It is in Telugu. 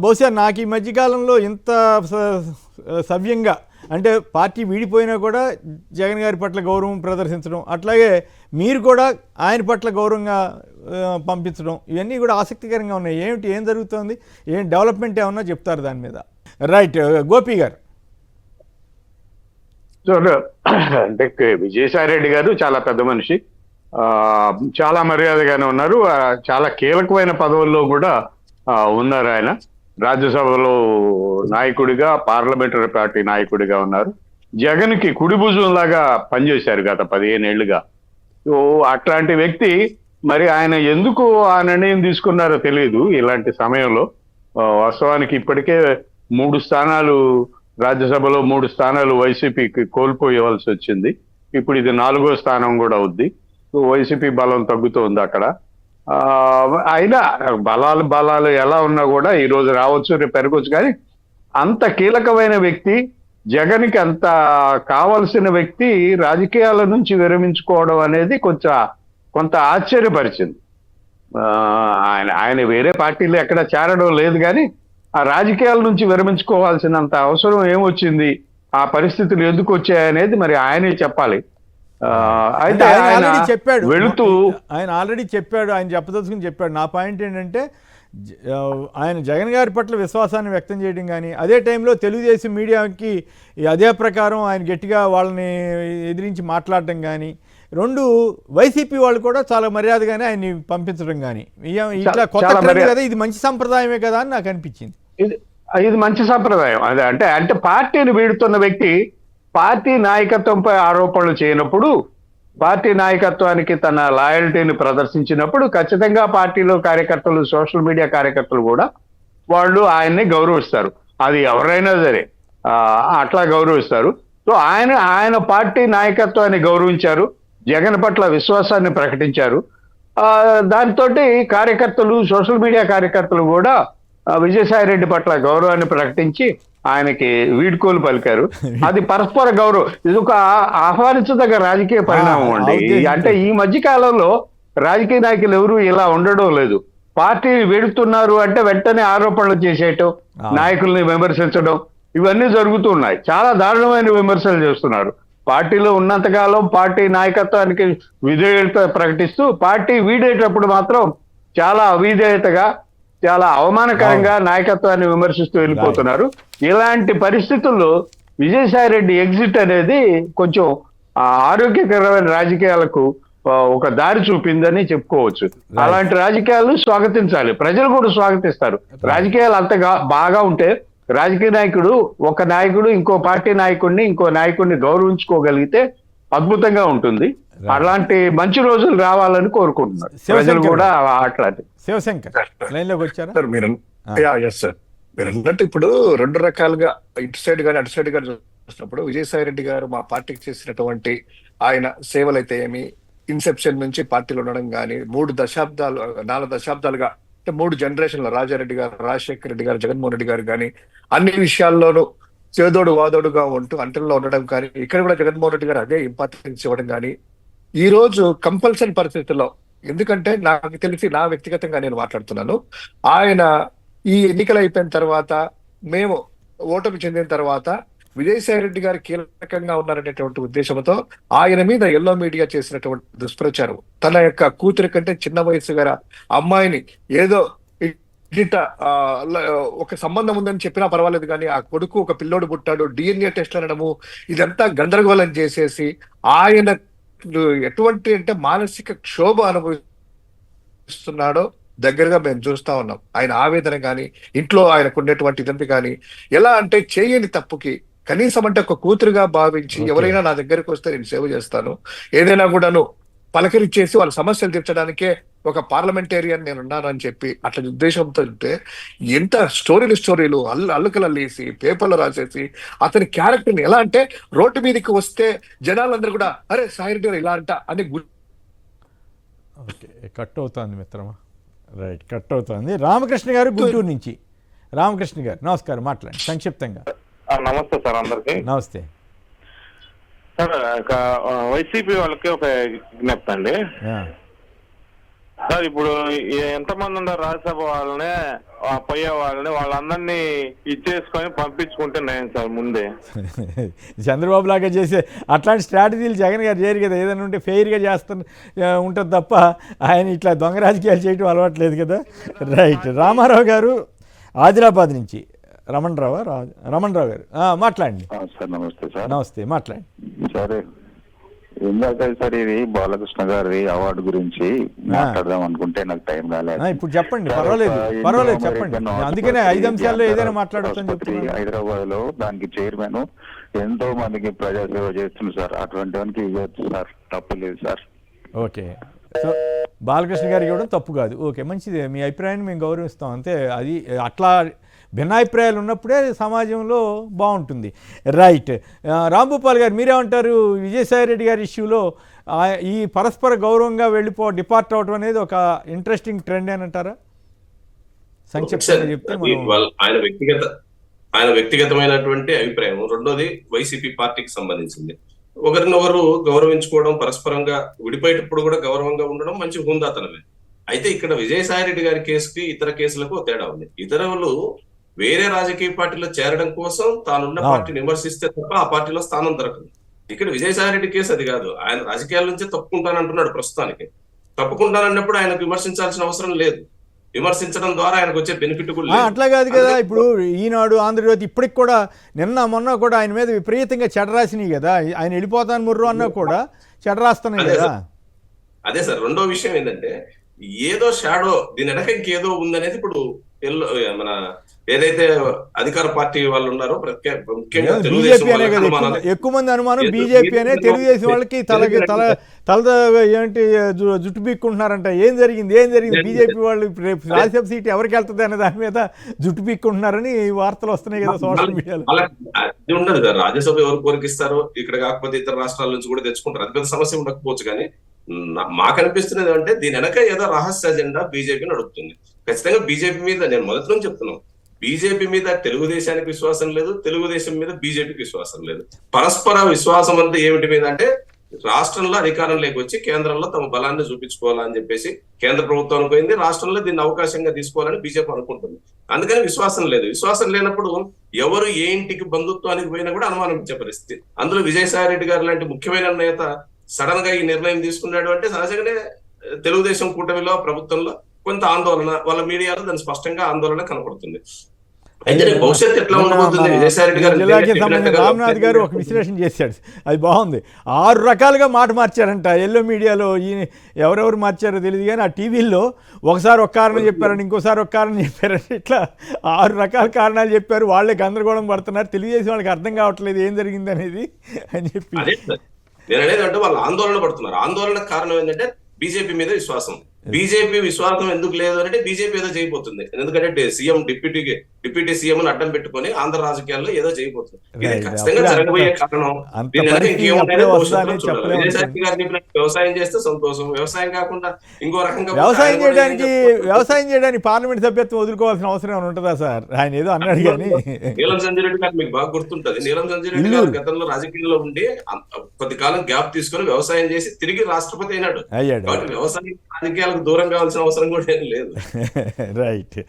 బహుశా నాకు ఈ మధ్యకాలంలో ఇంత సవ్యంగా అంటే పార్టీ వీడిపోయినా కూడా జగన్ గారి పట్ల గౌరవం ప్రదర్శించడం, అట్లాగే మీరు కూడా ఆయన పట్ల గౌరవంగా పంపించడం, ఇవన్నీ కూడా ఆసక్తికరంగా ఉన్నాయి. ఏం జరుగుతుంది, ఏం డెవలప్మెంట్ ఏమన్నా చెప్తారు దాని మీద? రైట్, గోపి గారు. అంటే విజయసాయి రెడ్డి గారు చాలా పెద్ద మనిషి, చాలా మర్యాదగానే ఉన్నారు, చాలా కీలకమైన పదవుల్లో కూడా ఉన్నారు. ఆయన రాజ్యసభలో నాయకుడిగా, పార్లమెంటరీ పార్టీ నాయకుడిగా ఉన్నారు. జగన్కి కుడిభుజం లాగా పనిచేశారు గత 15 ఏళ్లుగా. అట్లాంటి వ్యక్తి మరి ఆయన ఎందుకు ఆ నిర్ణయం తీసుకున్నారో తెలియదు ఇలాంటి సమయంలో. వాస్తవానికి ఇప్పటికే 3 స్థానాలు రాజ్యసభలో 3 స్థానాలు వైసీపీకి కోల్పోయవలసి వచ్చింది. ఇప్పుడు ఇది 4వ స్థానం కూడా అవుద్ది. వైసీపీ బలం తగ్గుతోంది అక్కడ. అయినా బలాలు ఎలా ఉన్నా కూడా ఈ రోజు రావచ్చు, రేపు పెరగవచ్చు. కానీ అంత కీలకమైన వ్యక్తి, జగన్కి అంత కావలసిన వ్యక్తి రాజకీయాల నుంచి విరమించుకోవడం అనేది కొంత ఆశ్చర్యపరిచింది. ఆయన వేరే పార్టీలో ఎక్కడ చేరడం లేదు, కానీ ఆ రాజకీయాల నుంచి విరమించుకోవాల్సినంత అవసరం ఏమొచ్చింది, ఆ పరిస్థితులు ఎందుకు వచ్చాయనేది మరి ఆయనే చెప్పాలి. అయితే ఆయన చెప్పాడు, ఆయన ఆల్రెడీ చెప్పాడు, ఆయన చెప్పదలుచుకుని చెప్పాడు. నా పాయింట్ ఏంటంటే, ఆయన జగన్ గారి పట్ల విశ్వాసాన్ని వ్యక్తం చేయడం కానీ, అదే టైంలో తెలుగుదేశం మీడియాకి అదే ప్రకారం ఆయన గట్టిగా వాళ్ళని ఎదిరించి మాట్లాడటం కానీ, 2 వైసీపీ వాళ్ళు కూడా చాలా మర్యాదగానే ఆయన్ని పంపించడం కానీ, ఇట్లా కొత్త ట్రెండ్ కదా, ఇది మంచి సంప్రదాయమే కదా అని నాకు అనిపించింది. ఇది మంచి సంప్రదాయం. అదే అంటే పార్టీని వీడుతున్న వ్యక్తి పార్టీ నాయకత్వంపై ఆరోపణలు చేయనప్పుడు, పార్టీ నాయకత్వానికి తన లాయల్టీని ప్రదర్శించినప్పుడు ఖచ్చితంగా పార్టీలో కార్యకర్తలు, సోషల్ మీడియా కార్యకర్తలు కూడా వాళ్ళు ఆయన్ని గౌరవిస్తారు. అది ఎవరైనా సరే అట్లా గౌరవిస్తారు. సో ఆయన పార్టీ నాయకత్వాన్ని గౌరవించారు, జగన్ పట్ల విశ్వాసాన్ని ప్రకటించారు. దాంతో కార్యకర్తలు, సోషల్ మీడియా కార్యకర్తలు కూడా విజయసాయి రెడ్డి పట్ల గౌరవాన్ని ప్రకటించి ఆయనకి వీడ్కోలు పలికారు. అది పరస్పర గౌరవం. ఇది ఒక ఆహ్వానించదగ్గ రాజకీయ పరిణామం అండి. అంటే ఈ మధ్య కాలంలో రాజకీయ నాయకులు ఎవరు ఇలా ఉండడం లేదు. పార్టీ వెడుతున్నారు అంటే వెంటనే ఆరోపణలు చేసేయటం, నాయకుల్ని విమర్శించడం, ఇవన్నీ జరుగుతున్నాయి. చాలా దారుణమైన విమర్శలు చేస్తున్నారు. పార్టీలో ఉన్నంతకాలం పార్టీ నాయకత్వానికి విధేయత ప్రకటిస్తూ, పార్టీ వీడేటప్పుడు మాత్రం చాలా అవిధేయతగా, చాలా అవమానకరంగా నాయకత్వాన్ని విమర్శిస్తూ వెళ్ళిపోతున్నారు. ఇలాంటి పరిస్థితుల్లో విజయసాయి రెడ్డి ఎగ్జిట్ అనేది కొంచెం ఆరోగ్యకరమైన రాజకీయాలకు ఒక దారి చూపిందని చెప్పుకోవచ్చు. అలాంటి రాజకీయాలు స్వాగతించాలి, ప్రజలు కూడా స్వాగతిస్తారు. రాజకీయాలు అంత బాగా ఉంటే ఒక నాయకుడు ఇంకో పార్టీ నాయకుడిని, ఇంకో నాయకుడిని గౌరవించుకోగలిగితే అద్భుతంగా ఉంటుంది. అలాంటి మంచి రోజులు రావాలని కోరుకుంటున్నారు ప్రజలు కూడా. అట్లాంటి శివశంకర్ లైన్లోకి వచ్చారు సార్. మీరు అన్నట్టు ఇప్పుడు 2 రకాలుగా ఇటు సైడ్ కానీ అటు సైడ్ కానీ చూసినప్పుడు, విజయసాయి రెడ్డి గారు మా పార్టీకి చేసినటువంటి ఆయన సేవలు అయితే ఏమి, ఇన్సెప్షన్ నుంచి పార్టీలో ఉండడం కానీ, 4 దశాబ్దాలుగా అంటే 3 జనరేషన్ల రాజారెడ్డి గారు, రాజశేఖర రెడ్డి గారు, జగన్మోహన్ రెడ్డి గారు కానీ అన్ని విషయాల్లోనూ చేదోడు వాదోడుగా ఉంటూ అంటల్లో ఉండడం కానీ, ఇక్కడ కూడా జగన్మోహన్ రెడ్డి గారు అదే ఇంపార్టెన్స్ ఇవ్వడం కానీ, ఈ రోజు కంపల్సరీ పరిస్థితుల్లో, ఎందుకంటే నాకు తెలిసి నా వ్యక్తిగతంగా నేను మాట్లాడుతున్నాను, ఆయన ఈ ఎన్నికలు అయిపోయిన తర్వాత, మేము ఓటమి చెందిన తర్వాత విజయసాయి రెడ్డి గారు కీలకంగా ఉన్నారనేటువంటి ఉద్దేశంతో ఆయన మీద ఎల్లో మీడియా చేసినటువంటి దుష్ప్రచారం, తన యొక్క కూతురి కంటే చిన్న వయసు గల అమ్మాయిని ఏదో ఒక సంబంధం ఉందని చెప్పినా పర్వాలేదు కానీ ఆ కొడుకు ఒక పిల్లోడు పుట్టాడు, DNA టెస్ట్ అనడము, ఇదంతా గందరగోళం చేసేసి ఆయన ఎటువంటి అంటే మానసిక క్షోభ అనుభవిస్తున్నాడో దగ్గరగా మేము చూస్తా ఉన్నాం. ఆయన ఆవేదన కానీ, ఇంట్లో ఆయనకు ఉండేటువంటి ఇదంతా కానీ, ఎలా అంటే చేయని తప్పుకి కనీసం అంటే ఒక కూతురుగా భావించి ఎవరైనా నా దగ్గరికి వస్తే నేను సేవ చేస్తాను, ఏదైనా కూడాను పలకరించేసి వాళ్ళ సమస్యలు తీర్చడానికే ఒక పార్లమెంటేరియన్ నేను ఉన్నానని చెప్పి అట్లా ఉద్దేశంతో ఉంటే, ఎంత స్టోరీలు అల్లుకలల్లేసి పేపర్లో రాసేసి అతని క్యారెక్టర్ని ఎలా అంటే రోడ్డు మీదకి వస్తే జనాలందరూ కూడా అరే సాయి రెడ్డి గారు ఇలా అంట అని. ఓకే, కట్ అవుతుంది మిత్రమా. రైట్, కట్ అవుతుంది. రామకృష్ణ గారు గుంటూరు నుంచి. రామకృష్ణ గారు నమస్కారం, మాట్లాడండి సంక్షిప్తంగా. నమస్తే సార్, అందరికి నమస్తే సార్. వైసీపీ వాళ్ళకి ఒక విజ్ఞప్తి అండి. సార్ ఇప్పుడు ఎంతమంది ఉన్నారు రాజ్యసభ వాళ్ళని పోయే వాళ్ళని వాళ్ళందరినీ ఇచ్చేసుకొని పంపించుకుంటే నేను సార్ ముందే చంద్రబాబు లాగా చేసే అట్లాంటి స్ట్రాటజీలు జగన్ గారు చేయరు కదా. ఏదైనా ఉంటే ఫెయిర్గా ఉంటుంది తప్ప ఆయన ఇట్లా దొంగ రాజకీయాలు చేయడం అలవాట్లేదు కదా. రైట్. రామారావు గారు ఆదిలాబాద్ నుంచి. రమణరావు గారు మాట్లాడండి. సార్ నమస్తే సార్. నమస్తే, మాట్లాడండి. సరే, ఇందాక సార్ ఇది బాలకృష్ణ గారి అవార్డు గురించి మాట్లాడదాం అనుకుంటే నాకు టైం కాలేదు. ఇప్పుడు చెప్పండి, పర్వాలేదు చెప్పండి. అందుకనే 5 అంశాల్లో ఏదైనా మాట్లాడొచ్చని హైదరాబాద్ లో దానికి చైర్మన్ ఎంతో మందికి ప్రజాసేవ చేస్తుంది సార్. అటువంటి వానికి ఇవ్వచ్చు సార్, తప్పు లేదు సార్. ఓకే, సో బాలకృష్ణ గారికి ఇవ్వడం తప్పు కాదు. ఓకే, మంచిది. మీ అభిప్రాయాన్ని మేము గౌరవిస్తాం అంతే. అది అట్లా భిన్నాభిప్రాయాలు ఉన్నప్పుడే సమాజంలో బాగుంటుంది. రైట్. రాంభూపాల్ గారు మీరేమంటారు? విజయసాయి రెడ్డి గారి ఇష్యూలో ఈ పరస్పర గౌరవంగా డిపార్ట్ అవడం అనేది ఒక ఇంట్రెస్టింగ్ ట్రెండ్ అని అంటారా? సంక్షిప్తంగా చెప్తే ఆయన వ్యక్తిగతమైనటువంటి అభిప్రాయం. రెండోది వైసీపీ పార్టీకి సంబంధించింది. ఒకరినొకరు గౌరవించుకోవడం, పరస్పరంగా విడిపోయేటప్పుడు కూడా గౌరవంగా ఉండడం మంచి హుందాతనమే. అయితే ఇక్కడ విజయసాయి రెడ్డి గారి కేసుకి ఇతర కేసులకు తేడా ఉంది. ఇతరులు వేరే రాజకీయ పార్టీలో చేరడం కోసం తానున్న పార్టీని విమర్శిస్తే తప్ప ఆ పార్టీలో స్థానం దొరకదు. ఇక్కడ విజయసాయి రెడ్డి కేసు అది కాదు. ఆయన రాజకీయాల నుంచే తప్పుకుంటానంటున్నాడు ప్రస్తుతానికి. తప్పుకుంటానన్నప్పుడు ఆయనకు విమర్శించాల్సిన అవసరం లేదు. విమర్శించడం ద్వారా ఆయనకు వచ్చే బెనిఫిట్ కూడా అట్లా కాదు కదా. ఇప్పుడు ఈనాడు, ఆంధ్రజ్యోతి ఇప్పటికి కూడా మొన్న కూడా ఆయన మీద విపరీతంగా చెడ రాసినాయి కదా. ఆయన వెళ్ళిపోతాను ముర్రు అన్నా కూడా చెడ రాస్తున్నాయి కదా. అదే సార్ రెండో విషయం ఏంటంటే, ఏదో షాడో దీని వెనక ఇంకేదో ఉందనేది ఇప్పుడు మన ఏదైతే అధికార పార్టీ వాళ్ళు ఉన్నారో ముఖ్యంగా బీజేపీ అనే కదా ఎక్కువ మంది అనుమానం. బీజేపీ అనే తెలుగుదేశం వాళ్ళకి తల ఏంటి జుట్టు పీక్కుంటున్నారంట. ఏం జరిగింది బీజేపీ వాళ్ళు రేపు రాజ్యసభ సీట్ ఎవరికి వెళ్తుంది అనే దాని మీద జుట్టు పీక్కుంటున్నారని వార్తలు వస్తున్నాయి కదా సోషల్ మీడియాలో. అది ఉండదు కదా. రాజ్యసభ ఎవరు కోరికిస్తారో ఇక్కడ కాకపోతే ఇతర రాష్ట్రాల నుంచి కూడా తెచ్చుకుంటారు. అది పెద్ద సమస్య ఉండకపోవచ్చు. కానీ మాకు అనిపిస్తున్నది అంటే దీని వెనక ఏదో రహస్య అజెండా బీజేపీ నడుపుతుంది. ఖచ్చితంగా బీజేపీ మీద నేను మొదటి నుంచి చెప్తున్నాను, బీజేపీ మీద తెలుగుదేశానికి విశ్వాసం లేదు, తెలుగుదేశం మీద బీజేపీకి విశ్వాసం లేదు. పరస్పర విశ్వాసం అంటే ఏమిటి మీద అంటే, రాష్ట్రంలో అధికారంలోకి వచ్చి కేంద్రంలో తమ బలాన్ని చూపించుకోవాలని చెప్పేసి కేంద్ర ప్రభుత్వం అనుకుంది. రాష్ట్రంలో దీన్ని అవకాశంగా తీసుకోవాలని బీజేపీ అనుకుంటుంది. అందుకని విశ్వాసం లేదు. విశ్వాసం లేనప్పుడు ఎవరు ఏ ఇంటికి బంధుత్వానికి పోయినా కూడా అనుమానించే పరిస్థితి. అందులో విజయసాయి రెడ్డి గారు లాంటి ముఖ్యమైన నేత సడన్ గా ఈ నిర్ణయం తీసుకున్నాడు అంటే సహజంగానే తెలుగుదేశం కూటమిలో, ప్రభుత్వంలో కొంత ఆందోళన, వాళ్ళ మీడియాలో దాని స్పష్టంగా ఆందోళన కనపడుతుంది. అయితే భవిష్యత్తు ఎట్లా ఉండబోతుంది? విజయసాయి రెడ్డి గారు రామ్నాథ్ గారు ఒక విశ్లేషణ చేశాడు, అది బాగుంది. 6 రకాలుగా మాట మార్చారంట ఎల్లో మీడియాలో. ఎవరెవరు మార్చారో తెలియదు కానీ ఆ టీవీల్లో ఒకసారి ఒక కారణం చెప్పారని, ఇంకోసారి ఒక కారణం చెప్పారని, ఇట్లా 6 రకాల కారణాలు చెప్పారు. వాళ్ళే గందరగోళం పడుతున్నారు. తెలియజేసి వాళ్ళకి అర్థం కావట్లేదు ఏం జరిగింది అనేది అని చెప్పి. నేను అనేది అంటే వాళ్ళు ఆందోళన పడుతున్నారు. ఆందోళన కారణం ఏంటంటే బీజేపీ మీద విశ్వాసం. బీజేపీ విశ్వాసం ఎందుకు లేదు అంటే బీజేపీ ఏదో చేయబోతుంది. ఎందుకంటే సీఎం డిప్యూటీ సీఎం అడ్డం పెట్టుకుని ఆంధ్ర రాజకీయాల్లో ఏదో చేయబోతుంది. ఇది ఖచ్చితంగా జరగబోయే కారణం. వ్యవసాయం చేస్తే సంతోషం, వ్యవసాయం కాకుండా ఇంకో రకంగా వ్యవసాయం చేయడానికి పార్లమెంట్ సభ్యత్వం వదులుకోవాల్సిన అవసరం ఉంటుందా సార్? ఆయన ఏదో అన్నాడు కానీ. నీలం సంజయ్ రెడ్డి గారు మీకు బాగా గుర్తుంటది. నీలం సంజయ్ రెడ్డి గారు గతంలో రాజకీయాల్లో ఉండి కొద్ది కాలం గ్యాప్ తీసుకుని వ్యవసాయం చేసి తిరిగి రాష్ట్రపతి అయినాడు. కాబట్టి వ్యవసాయం రాజకీయాలకు దూరం కావాల్సిన అవసరం కూడా ఏం లేదు. రైట్.